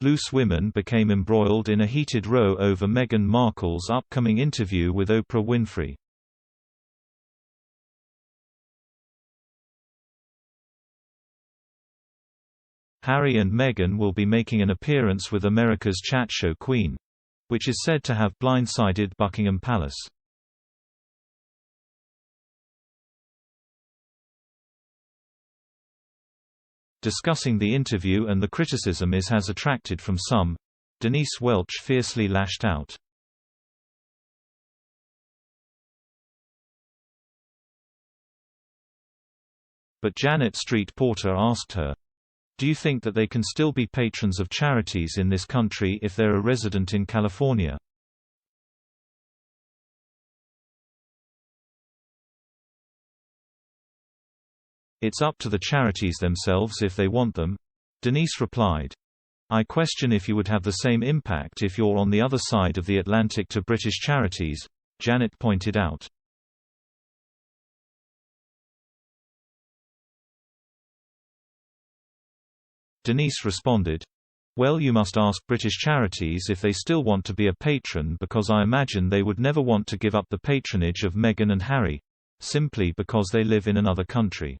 Loose women became embroiled in a heated row over Meghan Markle's upcoming interview with Oprah Winfrey. Harry and Meghan will be making an appearance with America's chat show Queen, which is said to have blindsided Buckingham Palace. Discussing the interview and the criticism it has attracted from some, Denise Welch fiercely lashed out. But Janet Street Porter asked her, "Do you think that they can still be patrons of charities in this country if they're a resident in California?" "It's up to the charities themselves if they want them," Denise replied. "I question if you would have the same impact if you're on the other side of the Atlantic to British charities," Janet pointed out. Denise responded, "Well, you must ask British charities if they still want to be a patron, because I imagine they would never want to give up the patronage of Meghan and Harry, simply because they live in another country."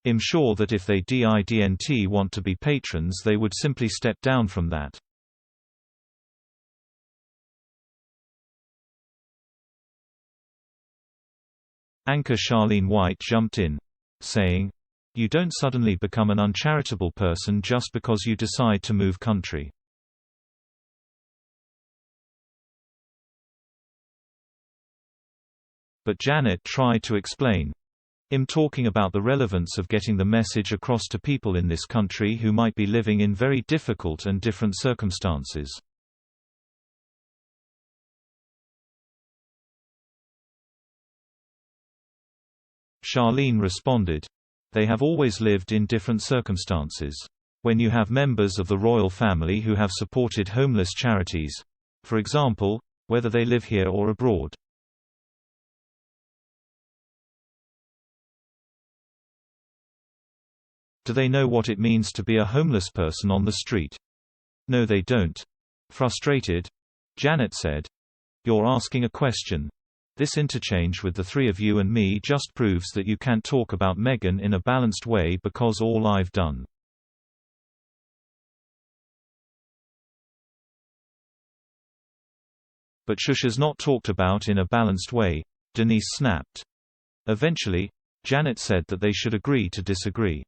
"I'm sure that if they didn't want to be patrons they would simply step down from that." Anchor Charlene White jumped in, saying, "You don't suddenly become an uncharitable person just because you decide to move country." But Janet tried to explain, "I'm talking about the relevance of getting the message across to people in this country who might be living in very difficult and different circumstances." Charlene responded, "They have always lived in different circumstances. When you have members of the royal family who have supported homeless charities, for example, whether they live here or abroad." "Do they know what it means to be a homeless person on the street?" "No, they don't." Frustrated, Janet said, "You're asking a question. This interchange with the three of you and me just proves that you can't talk about Meghan in a balanced way because all I've done." "But shush is not talked about in a balanced way," Denise snapped. Eventually, Janet said that they should agree to disagree.